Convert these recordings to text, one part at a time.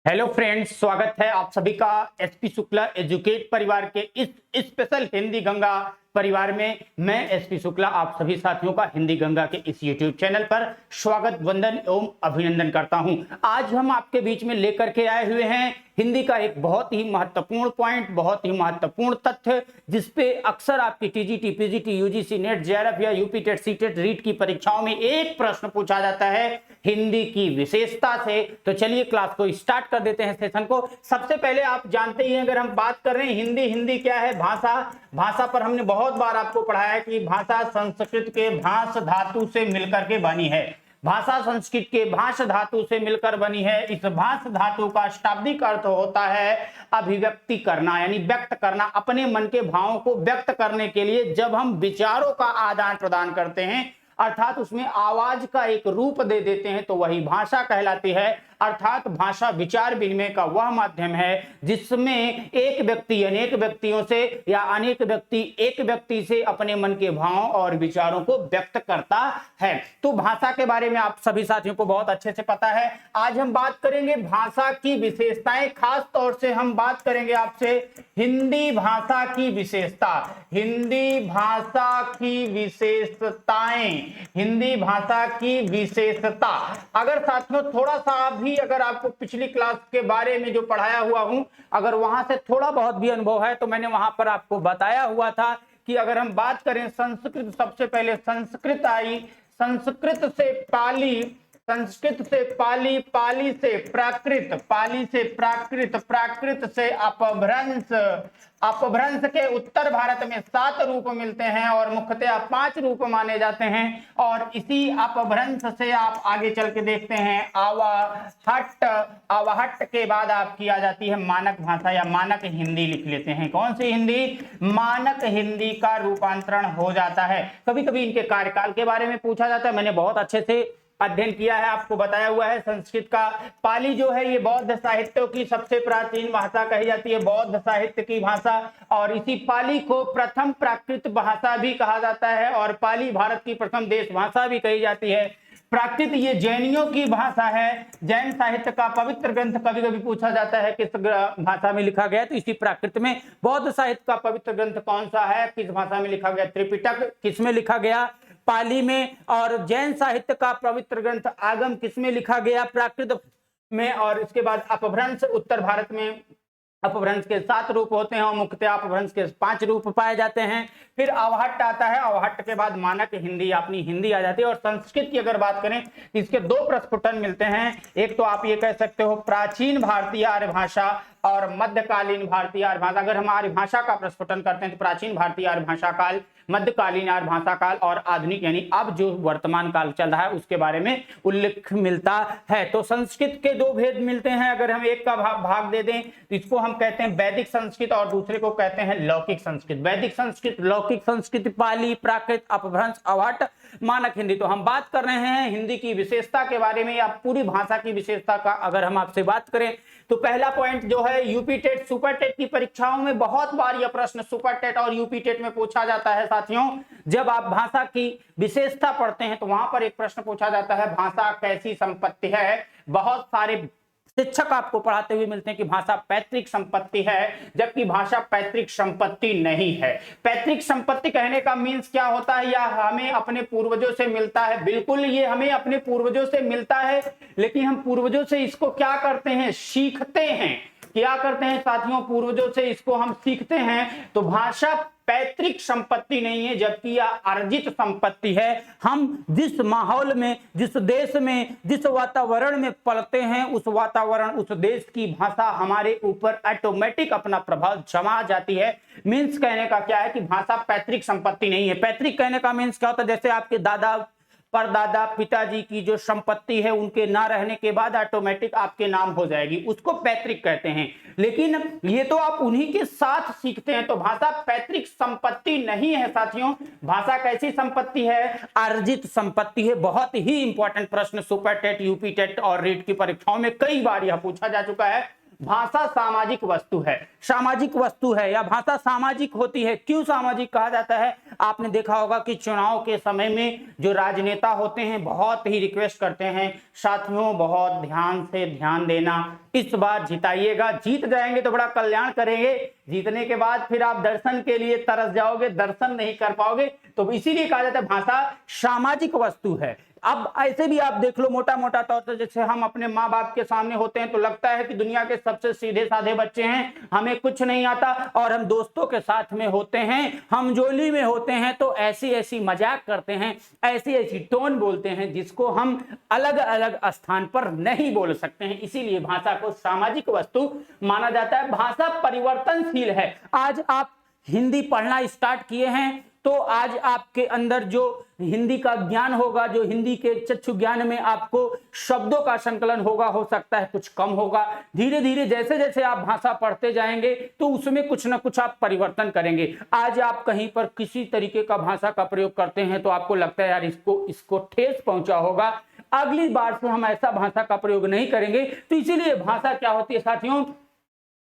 Hello friends, स्वागत है आप सभी का एसपी शुक्ला एजुकेट परिवार के इस स्पेशल हिंदी गंगा परिवार में। मैं एसपी शुक्ला आप सभी साथियों का हिंदी गंगा के इस यूट्यूब चैनल पर स्वागत, वंदन एवं अभिनंदन करता हूं। आज हम आपके बीच में लेकर के आए हुए हैं हिंदी का एक बहुत ही महत्वपूर्ण पॉइंट, बहुत ही महत्वपूर्ण तथ्य, जिसपे अक्सर आपकी TGT, PGT, UGC net, JRF या यूपी टेट, सीटेट, रीट की परीक्षाओं में एक प्रश्न पूछा जाता है हिंदी की विशेषता से। तो चलिए क्लास को स्टार्ट कर देते हैं, सेशन को। सबसे पहले आप जानते ही हैं, अगर हम बात कर रहे हैं हिंदी क्या है? भाषा पर हमने बहुत बार आपको पढ़ाया कि भाषा संस्कृत के भाष धातु से मिलकर के बनी है। भाषा संस्कृत के भाष धातु से मिलकर बनी है। इस भाष धातु का शाब्दिक अर्थ होता है अभिव्यक्ति करना, यानी व्यक्त करना, अपने मन के भावों को व्यक्त करने के लिए जब हम विचारों का आदान प्रदान करते हैं, अर्थात उसमें आवाज का एक रूप दे देते हैं, तो वही भाषा कहलाती है। अर्थात भाषा विचार विनिमय का वह माध्यम है जिसमें एक व्यक्ति अनेक व्यक्तियों से या अनेक व्यक्ति एक व्यक्ति से अपने मन के भावों और विचारों को व्यक्त करता है। तो भाषा के बारे में आप सभी साथियों को बहुत अच्छे से पता है। आज हम बात करेंगे भाषा की विशेषताएं, खास तौर से हम बात करेंगे आपसे हिंदी भाषा की विशेषता, हिंदी भाषा की विशेषताएं, हिंदी भाषा की विशेषता। अगर साथियों थोड़ा सा भी अगर आपको पिछली क्लास के बारे में जो पढ़ाया हुआ हूं, अगर वहां से थोड़ा बहुत भी अनुभव है, तो मैंने वहां पर आपको बताया हुआ था कि अगर हम बात करें संस्कृत, सबसे पहले संस्कृत आई, संस्कृत से पाली, संस्कृत से पाली, पाली से प्राकृत, पाली से प्राकृत, प्राकृत से अपभ्रंश, अपभ्रंश के उत्तर भारत में 7 रूप मिलते हैं और मुख्यतः 5 रूप माने जाते हैं। और इसी अपभ्रंश से आप आगे चल के देखते हैं आवाहट, आवाहट के बाद आपकी आ जाती है मानक भाषा या मानक हिंदी लिख लेते हैं। कौन सी हिंदी? मानक हिंदी का रूपांतरण हो जाता है। कभी कभी इनके कार्यकाल के बारे में पूछा जाता है, मैंने बहुत अच्छे से अध्ययन किया है, आपको बताया हुआ है। संस्कृत का पाली जो है ये बौद्ध साहित्य की सबसे प्राचीन भाषा कही जाती है, बौद्ध साहित्य की भाषा। और इसी पाली को प्रथम प्राकृत भाषा भी कहा जाता है और पाली भारत की प्रथम देश भाषा भी कही जाती है। प्राकृत ये जैनियों की भाषा है, जैन साहित्य का पवित्र ग्रंथ कभी कभी पूछा जाता है किस भाषा में लिखा गया, तो इसी प्राकृत में। बौद्ध साहित्य का पवित्र ग्रंथ कौन सा है, किस भाषा में लिखा गया? त्रिपिटक किस में लिखा गया? पाली में। और जैन साहित्य का पवित्र ग्रंथ आगम किसमें लिखा गया? प्राकृत में। और इसके बाद अपभ्रंश, उत्तर भारत में अपभ्रंश के 7 रूप होते हैं और मुख्यतः अपभ्रंश के 5 रूप पाए जाते हैं। फिर अवहट्ट आता है, अवहट्ट के बाद मानक हिंदी, अपनी हिंदी आ जाती है। और संस्कृत की अगर बात करें, इसके 2 प्रस्फुटन मिलते हैं। एक तो आप ये कह सकते हो प्राचीन भारतीय आर्य भाषा और मध्यकालीन भारतीय आर्य भाषा। अगर हम आर्य भाषा का प्रस्फुटन करते हैं तो प्राचीन भारतीय आर्य भाषा काल, मध्यकालीन आर्य भाषा काल और आधुनिक यानी अब जो वर्तमान काल चल रहा है उसके बारे में उल्लेख मिलता है। तो संस्कृत के 2 भेद मिलते हैं। अगर हम एक का भाग दे दें तो इसको हम कहते हैं वैदिक संस्कृत और दूसरे को कहते हैं लौकिक संस्कृत। वैदिक संस्कृत, लौकिक संस्कृत, पाली, प्राकृत, अपभ्रंश, अवहट्ट, मानक हिंदी। तो हम बात कर रहे हैं हिंदी की विशेषता के बारे में या पूरी भाषा की विशेषता का अगर हम आपसे बात करें तो पहला पॉइंट जो है यूपी टेट, सुपर टेट की परीक्षाओं में बहुत बार यह प्रश्न सुपर टेट और यूपी टेट में पूछा जाता है। साथियों जब आप भाषा की विशेषता पढ़ते हैं तो वहां पर एक प्रश्न पूछा जाता है भाषा कैसी संपत्ति है। बहुत सारे शिक्षक आपको पढ़ाते हुए मिलते हैं कि भाषा पैतृक संपत्ति है, जबकि भाषा पैतृक संपत्ति नहीं है। पैतृक संपत्ति कहने का मीन्स क्या होता है? या हमें अपने पूर्वजों से मिलता है। बिल्कुल ये हमें अपने पूर्वजों से मिलता है, लेकिन हम पूर्वजों से इसको क्या करते हैं? सीखते हैं। क्या करते हैं साथियों? पूर्वजों से इसको हम सीखते हैं। तो भाषा पैतृक संपत्ति नहीं है, जबकि यह अर्जित संपत्ति है। हम जिस माहौल में, जिस देश में, जिस वातावरण में पलते हैं, उस वातावरण, उस देश की भाषा हमारे ऊपर ऑटोमेटिक अपना प्रभाव जमा जाती है। मीन्स कहने का क्या है कि भाषा पैतृक संपत्ति नहीं है। पैतृक कहने का मीन्स क्या होता है? जैसे आपके दादा, परदादा, पिताजी की जो संपत्ति है उनके ना रहने के बाद ऑटोमेटिक आपके नाम हो जाएगी, उसको पैतृक कहते हैं। लेकिन ये तो आप उन्हीं के साथ सीखते हैं। तो भाषा पैतृक संपत्ति नहीं है साथियों। भाषा कैसी संपत्ति है? अर्जित संपत्ति है। बहुत ही इंपॉर्टेंट प्रश्न सुपर टेट, यूपी टेट और रीट की परीक्षाओं में कई बार यह पूछा जा चुका है। भाषा सामाजिक वस्तु है, सामाजिक वस्तु है या भाषा सामाजिक होती है। क्यों सामाजिक कहा जाता है? आपने देखा होगा कि चुनाव के समय में जो राजनेता होते हैं बहुत ही रिक्वेस्ट करते हैं, साथियों बहुत ध्यान से ध्यान देना, इस बार जिताइएगा, जीत जाएंगे तो बड़ा कल्याण करेंगे, जीतने के बाद फिर आप दर्शन के लिए तरस जाओगे, दर्शन नहीं कर पाओगे। तो इसीलिए कहा जाता है भाषा सामाजिक वस्तु है। अब ऐसे भी आप देख लो मोटा मोटा तौर पर, जैसे हम अपने माँ बाप के सामने होते हैं तो लगता है कि दुनिया के सबसे सीधे साधे बच्चे हैं, हमें कुछ नहीं आता, और हम दोस्तों के साथ में होते हैं, हम जोली में होते हैं तो ऐसी ऐसी मजाक करते हैं, ऐसी ऐसी टोन बोलते हैं जिसको हम अलग अलग स्थान पर नहीं बोल सकते हैं। इसीलिए भाषा को सामाजिक वस्तु माना जाता है। भाषा परिवर्तनशील है। आज आप हिंदी पढ़ना स्टार्ट किए हैं तो आज आपके अंदर जो हिंदी का ज्ञान होगा, जो हिंदी के चक्षु ज्ञान में आपको शब्दों का संकलन होगा, हो सकता है कुछ कम होगा। धीरे धीरे जैसे जैसे आप भाषा पढ़ते जाएंगे तो उसमें कुछ ना कुछ आप परिवर्तन करेंगे। आज आप कहीं पर किसी तरीके का भाषा का प्रयोग करते हैं तो आपको लगता है यार इसको ठेस पहुंचा होगा, अगली बार से हम ऐसा भाषा का प्रयोग नहीं करेंगे। तो इसीलिए भाषा क्या होती है साथियों,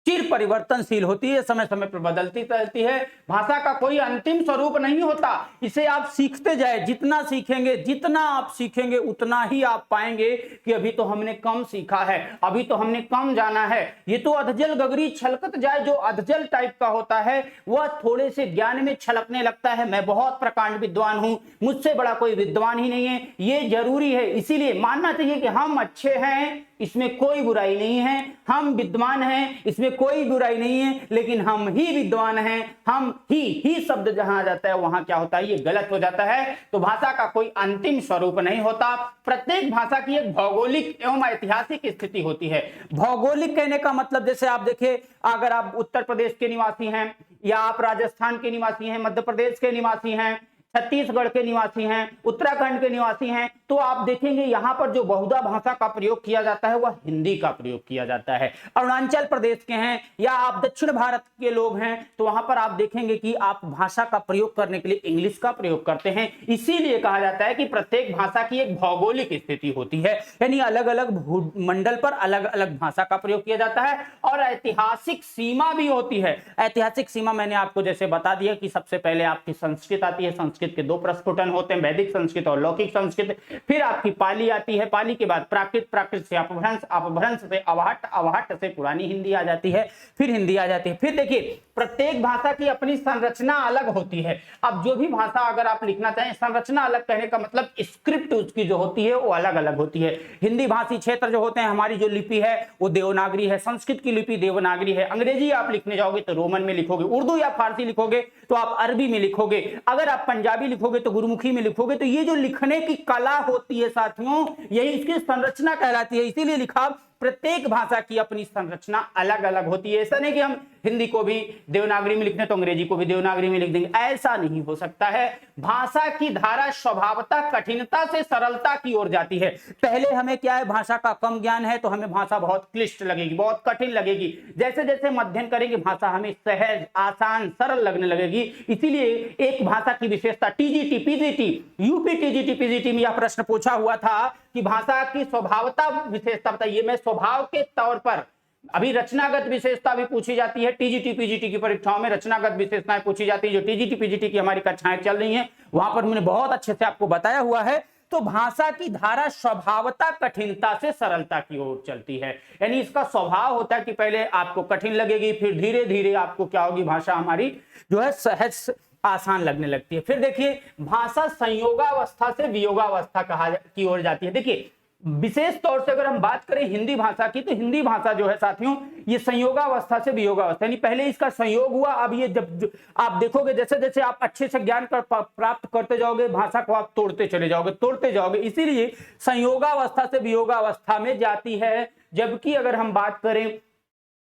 चिर परिवर्तनशील होती है, समय समय पर बदलती रहती है। भाषा का कोई अंतिम स्वरूप नहीं होता, इसे आप सीखते जाए, जितना सीखेंगे, जितना आप सीखेंगे उतना ही आप पाएंगे कि अभी तो हमने कम सीखा है, अभी तो हमने कम जाना है। ये तो अधजल गगरी छलकत जाए, जो अधजल टाइप का होता है वह थोड़े से ज्ञान में छलकने लगता है। मैं बहुत प्रकांड विद्वान हूं, मुझसे बड़ा कोई विद्वान ही नहीं है, ये जरूरी है। इसीलिए मानना चाहिए कि हम अच्छे हैं, इसमें कोई बुराई नहीं है, हम विद्वान हैं, इसमें कोई बुराई नहीं है, लेकिन हम ही विद्वान हैं, हम ही शब्द जहां आ जाता है वहां क्या होता है, ये गलत हो जाता है। तो भाषा का कोई अंतिम स्वरूप नहीं होता। प्रत्येक भाषा की एक भौगोलिक एवं ऐतिहासिक स्थिति होती है। भौगोलिक कहने का मतलब जैसे आप देखें, अगर आप उत्तर प्रदेश के निवासी हैं या आप राजस्थान के निवासी हैं, मध्य प्रदेश के निवासी हैं, छत्तीसगढ़ के निवासी हैं, उत्तराखंड के निवासी हैं, तो आप देखेंगे यहां पर जो बहुधा भाषा का प्रयोग किया जाता है वह हिंदी का प्रयोग किया जाता है। अरुणाचल प्रदेश के हैं या आप दक्षिण भारत के लोग हैं तो वहां पर आप देखेंगे कि आप भाषा का प्रयोग करने के लिए इंग्लिश का प्रयोग करते हैं। इसीलिए कहा जाता है कि प्रत्येक भाषा की एक भौगोलिक स्थिति होती है, यानी अलग अलग भूमंडल पर अलग अलग भाषा का प्रयोग किया जाता है। और ऐतिहासिक सीमा भी होती है। ऐतिहासिक सीमा मैंने आपको जैसे बता दिया कि सबसे पहले आपकी संस्कृत आती है, संस्कृत के दो प्रस्फुटन होते हैं, वैदिक संस्कृत और लौकिक संस्कृत। फिर आपकी पाली आती है, पाली के बाद प्राकृत, प्राकृत से अपभ्रंश, अपभ्रंश से अवहट, अवहट से पुरानी हिंदी आ जाती है, फिर हिंदी आ जाती है। फिर देखिए प्रत्येक भाषा की अपनी संरचना अलग होती है। अब जो भी भाषा अगर आप लिखना चाहें, संरचना अलग कहने का मतलब स्क्रिप्ट उसकी जो होती है वो अलग अलग होती है। हिंदी भाषी क्षेत्र जो होते हैं, हमारी जो लिपि है वो देवनागरी है, संस्कृत की लिपि देवनागरी है। अंग्रेजी आप लिखने जाओगे तो रोमन में लिखोगे, उर्दू या फारसी लिखोगे तो आप अरबी में लिखोगे, अगर आप पंजाबी लिखोगे तो गुरुमुखी में लिखोगे। तो ये जो लिखने की कला होती है साथियों, यही इसकी संरचना कहलाती है। इसीलिए लिखा प्रत्येक भाषा की अपनी संरचना अलग अलग होती है। ऐसा नहीं कि हम हिंदी को भी देवनागरी में लिख दें तो अंग्रेजी को भी देवनागरी में लिख देंगे, ऐसा नहीं हो सकता है। भाषा की धारा स्वभावतः कठिनता से सरलता की ओर जाती है। पहले हमें क्या है, भाषा का कम ज्ञान है तो हमें भाषा बहुत क्लिष्ट लगेगी, बहुत कठिन लगेगी। जैसे जैसे अध्ययन करेंगे भाषा हमें सहज, आसान, सरल लगने लगेगी। इसीलिए एक भाषा की विशेषता TGT, PGT, UP TGT, PGT में यह प्रश्न पूछा हुआ था कि भाषा की स्वभावता विशेषता बताइए। मैं स्वभाव के तौर पर, अभी रचनागत विशेषता भी पूछी जाती है टीजीटी पीजीटी की परीक्षाओं में, रचनागत विशेषताएं पूछी जाती है। जो टीजीटी पीजीटी की हमारी कक्षाएं चल रही हैं वहां पर मैंने बहुत अच्छे से आपको बताया हुआ है। तो भाषा की धारा स्वभावता कठिनता से सरलता की ओर चलती है, यानी इसका स्वभाव होता है कि पहले आपको कठिन लगेगी, फिर धीरे धीरे आपको क्या होगी, भाषा हमारी जो है सहज आसान लगने लगती है। फिर देखिए भाषा संयोगावस्था से वियोगावस्था की ओर जाती है। देखिए विशेष तौर से अगर हम बात करें हिंदी भाषा की, तो हिंदी भाषा जो है साथियों ये संयोगावस्था से वियोगावस्था, यानी पहले इसका संयोग हुआ, अब ये जब आप देखोगे जैसे जैसे आप अच्छे से ज्ञान प्राप्त करते जाओगे भाषा को आप तोड़ते चले जाओगे, तोड़ते जाओगे, इसीलिए संयोगावस्था से वियोगावस्था में जाती है। जबकि अगर हम बात करें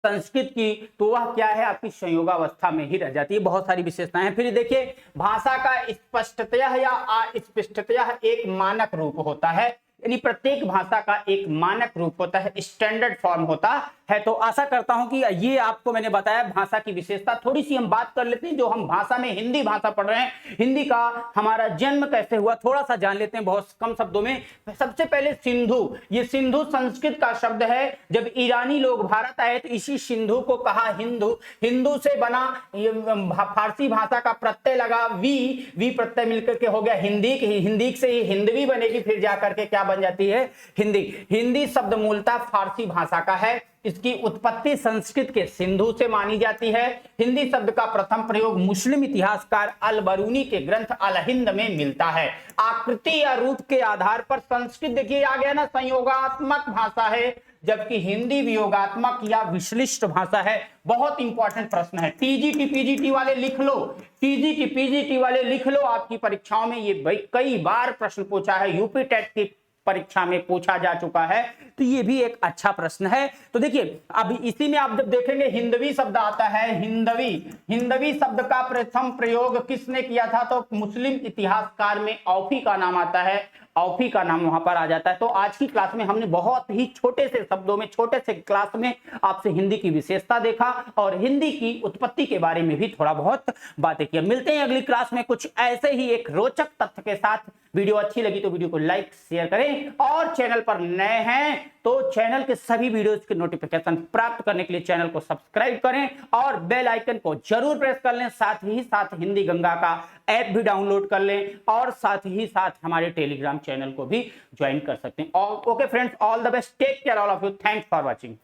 संस्कृत की तो वह क्या है, आपकी संयोगावस्था में ही रह जाती है। बहुत सारी विशेषताएं हैं। फिर देखिए भाषा का स्पष्टतया या अस्पष्टतया एक मानक रूप होता है, यानी प्रत्येक भाषा का एक मानक रूप होता है, स्टैंडर्ड फॉर्म होता है। तो आशा करता हूं कि ये आपको मैंने बताया भाषा की विशेषता। थोड़ी सी हम बात कर लेते हैं, जो हम भाषा में हिंदी भाषा पढ़ रहे हैं, हिंदी का हमारा जन्म कैसे हुआ थोड़ा सा जान लेते हैं बहुत कम शब्दों में। सबसे पहले सिंधु, ये सिंधु संस्कृत का शब्द है। जब ईरानी लोग भारत आए तो इसी सिंधु को कहा हिंदू। हिंदू से बना फारसी भाषा का प्रत्यय लगा वी प्रत्यय मिलकर के हो गया हिंदी। हिंदी से ही हिंदवी बनेगी, फिर जाकर के क्या बन जाती है, हिंदी। हिंदी शब्द मूलतः फारसी भाषा का है। इसकी उत्पत्ति संस्कृत के सिंधु से मानी जाती है। हिंदी शब्द का प्रथम प्रयोग मुस्लिम इतिहासकार अल बरूनी के ग्रंथ अल हिंद में मिलता है। आकृति या रूप के आधार पर संस्कृत देखिए आ गया ना, संयोगात्मक भाषा है, जबकि हिंदी वियोगात्मक या विश्लिष्ट भाषा है। बहुत इंपॉर्टेंट प्रश्न है, टीजीटी पीजीटी वाले लिख लो, टीजीटी पीजीटी वाले लिख लो, आपकी परीक्षाओं में ये कई बार प्रश्न पूछा है, यूपी टेट की परीक्षा में पूछा जा चुका है, तो ये भी एक अच्छा प्रश्न है। तो देखिए अब इसी में आप जब देखेंगे हिंदवी शब्द आता है, हिंदवी, हिंदवी शब्द का प्रथम प्रयोग किसने किया था, तो मुस्लिम इतिहासकार में औफी का नाम आता है, औफी का नाम वहां पर आ जाता है। तो आज की क्लास में हमने बहुत ही छोटे से शब्दों में, छोटे से क्लास में आपसे हिंदी की विशेषता देखा और हिंदी की उत्पत्ति के बारे में भी थोड़ा बहुत बातें की। मिलते हैं अगली क्लास में कुछ ऐसे ही एक रोचक तथ्य के साथ। वीडियो अच्छी लगी तो वीडियो को लाइक शेयर करें, और चैनल पर नए हैं तो चैनल के सभी वीडियोस के नोटिफिकेशन प्राप्त करने के लिए चैनल को सब्सक्राइब करें और बेल आइकन को जरूर प्रेस कर लें। साथ ही साथ हिंदी गंगा का ऐप भी डाउनलोड कर लें और साथ ही साथ हमारे टेलीग्राम चैनल को भी ज्वाइन कर सकते हैं। Okay friends, all the best, take care all of you, thanks for watching.